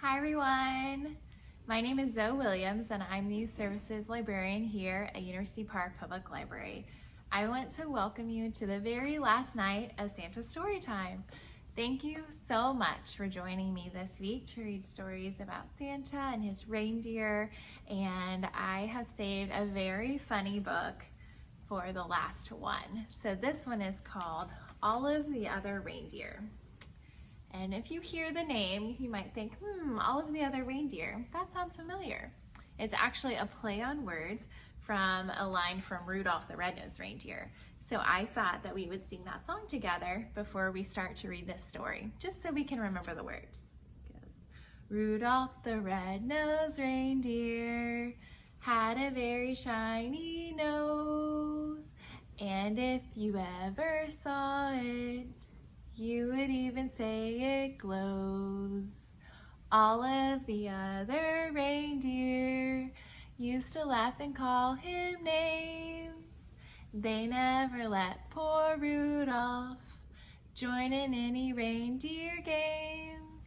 Hi everyone, my name is Zoe Williams and I'm the Youth Services Librarian here at University Park Public Library. I want to welcome you to the very last night of Santa Storytime. Thank you so much for joining me this week to read stories about Santa and his reindeer, and I have saved a very funny book for the last one. So this one is called All of the Other Reindeer. And if you hear the name, you might think, all of the other reindeer, that sounds familiar. It's actually a play on words from a line from Rudolph the Red-Nosed Reindeer. So I thought that we would sing that song together before we start to read this story, just so we can remember the words. It goes, Rudolph the Red-Nosed Reindeer had a very shiny nose, and if you ever saw it, you would even say it glows. All of the other reindeer used to laugh and call him names. They never let poor Rudolph join in any reindeer games.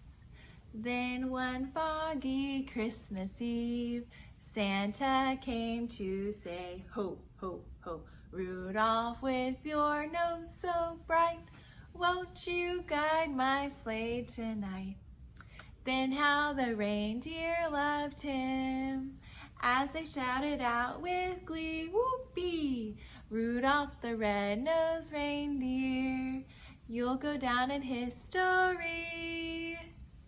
Then one foggy Christmas Eve, Santa came to say, ho, ho, ho, Rudolph, with your nose so bright, won't you guide my sleigh tonight? Then how the reindeer loved him as they shouted out with glee, whoopee! Rudolph the Red-Nosed Reindeer, you'll go down in history.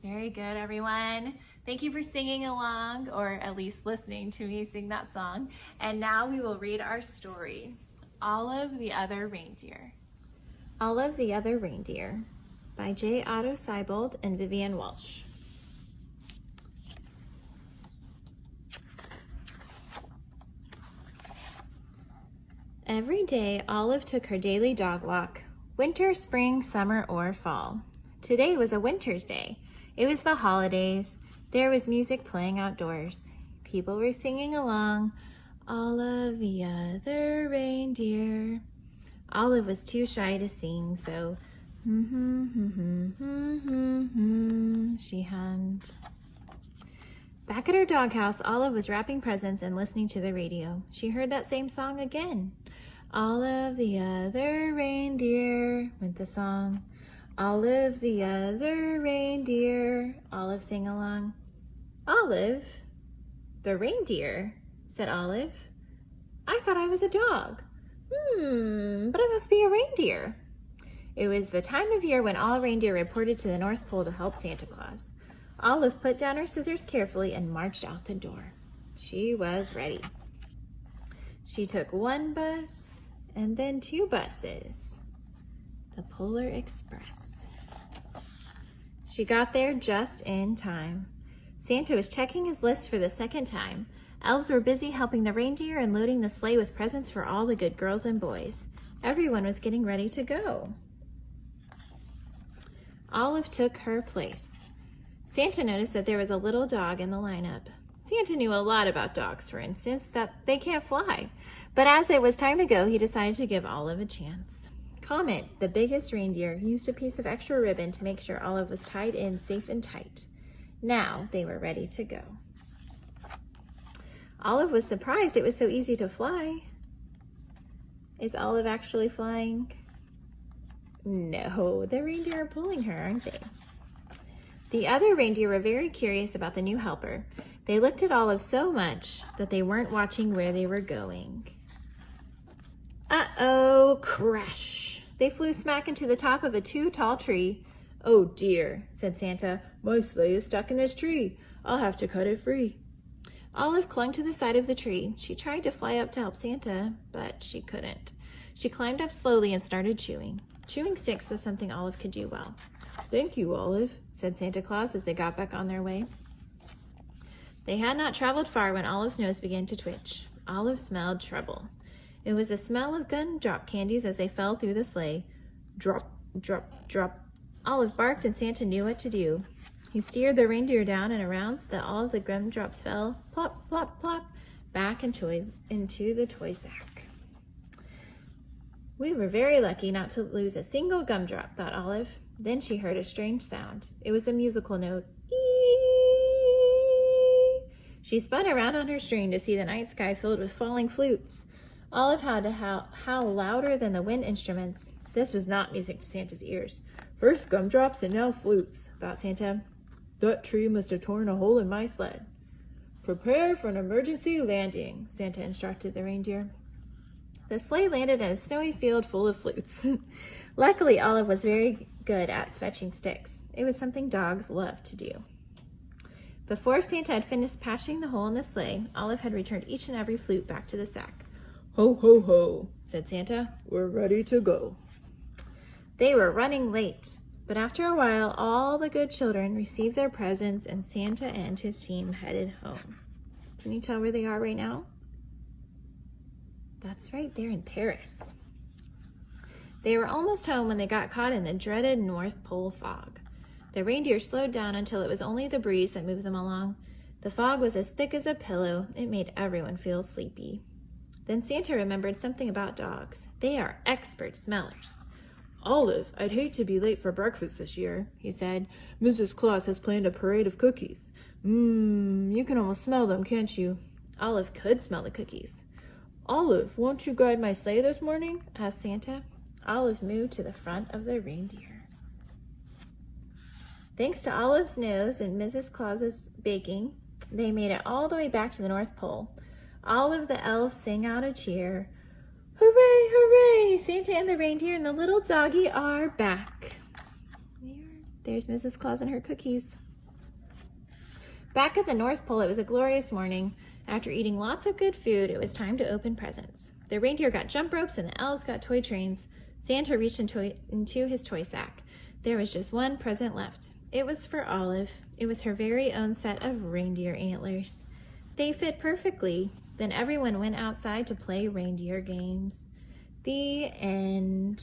Very good, everyone. Thank you for singing along, or at least listening to me sing that song. And now we will read our story, All of the Other Reindeer. All of the Other Reindeer by Otto, Siebold, and Vivian Walsh. Every day, Olive took her daily dog walk, winter, spring, summer, or fall. Today was a winter's day. It was the holidays. There was music playing outdoors. People were singing along, all of the other reindeer. Olive was too shy to sing, so she hummed. Back at her doghouse, Olive was wrapping presents and listening to the radio. She heard that same song again. All of the other reindeer, went the song. All of the other reindeer, Olive sang along. Olive? The reindeer, said Olive. I thought I was a dog. But I must be a reindeer. It was the time of year when all reindeer reported to the North Pole to help Santa Claus. Olive put down her scissors carefully and marched out the door. She was ready. She took one bus and then two buses. The Polar Express. She got there just in time. Santa was checking his list for the second time. Elves were busy helping the reindeer and loading the sleigh with presents for all the good girls and boys. Everyone was getting ready to go. Olive took her place. Santa noticed that there was a little dog in the lineup. Santa knew a lot about dogs, for instance, that they can't fly. But as it was time to go, he decided to give Olive a chance. Comet, the biggest reindeer, used a piece of extra ribbon to make sure Olive was tied in safe and tight. Now they were ready to go. Olive was surprised it was so easy to fly. Is Olive actually flying? No, the reindeer are pulling her, aren't they? The other reindeer were very curious about the new helper. They looked at Olive so much that they weren't watching where they were going. Uh-oh, crash! They flew smack into the top of a too-tall tree. Oh dear, said Santa. My sleigh is stuck in this tree. I'll have to cut it free. Olive clung to the side of the tree. She tried to fly up to help Santa, but she couldn't. She climbed up slowly and started chewing. Chewing sticks was something Olive could do well. Thank you, Olive, said Santa Claus as they got back on their way. They had not traveled far when Olive's nose began to twitch. Olive smelled trouble. It was the smell of gumdrop candies as they fell through the sleigh. Drop, drop, drop. Olive barked and Santa knew what to do. He steered the reindeer down and around so that all of the gumdrops fell, plop, plop, plop, back into the toy sack. We were very lucky not to lose a single gumdrop, thought Olive. Then she heard a strange sound. It was the musical note, ee! She spun around on her string to see the night sky filled with falling flutes. Olive had to howl louder than the wind instruments. This was not music to Santa's ears. First gumdrops and now flutes, thought Santa. That tree must have torn a hole in my sled. Prepare for an emergency landing, Santa instructed the reindeer. The sleigh landed in a snowy field full of flutes. Luckily, Olive was very good at fetching sticks. It was something dogs loved to do. Before Santa had finished patching the hole in the sleigh, Olive had returned each and every flute back to the sack. Ho, ho, ho, said Santa. We're ready to go. They were running late, but after a while, all the good children received their presents and Santa and his team headed home. Can you tell where they are right now? That's right, they're in Paris. They were almost home when they got caught in the dreaded North Pole fog. The reindeer slowed down until it was only the breeze that moved them along. The fog was as thick as a pillow. It made everyone feel sleepy. Then Santa remembered something about dogs. They are expert smellers. Olive, I'd hate to be late for breakfast this year, he said. Mrs. Claus has planned a parade of cookies. You can almost smell them, can't you? Olive could smell the cookies. Olive, won't you guide my sleigh this morning? Asked Santa. Olive moved to the front of the reindeer. Thanks to Olive's nose and Mrs. Claus's baking, they made it all the way back to the North Pole. All of the elves sang out a cheer. Hooray, hooray! Santa and the reindeer and the little doggy are back. There's Mrs. Claus and her cookies. Back at the North Pole, it was a glorious morning. After eating lots of good food, it was time to open presents. The reindeer got jump ropes and the elves got toy trains. Santa reached into his toy sack. There was just one present left. It was for Olive. It was her very own set of reindeer antlers. They fit perfectly. Then everyone went outside to play reindeer games. The end.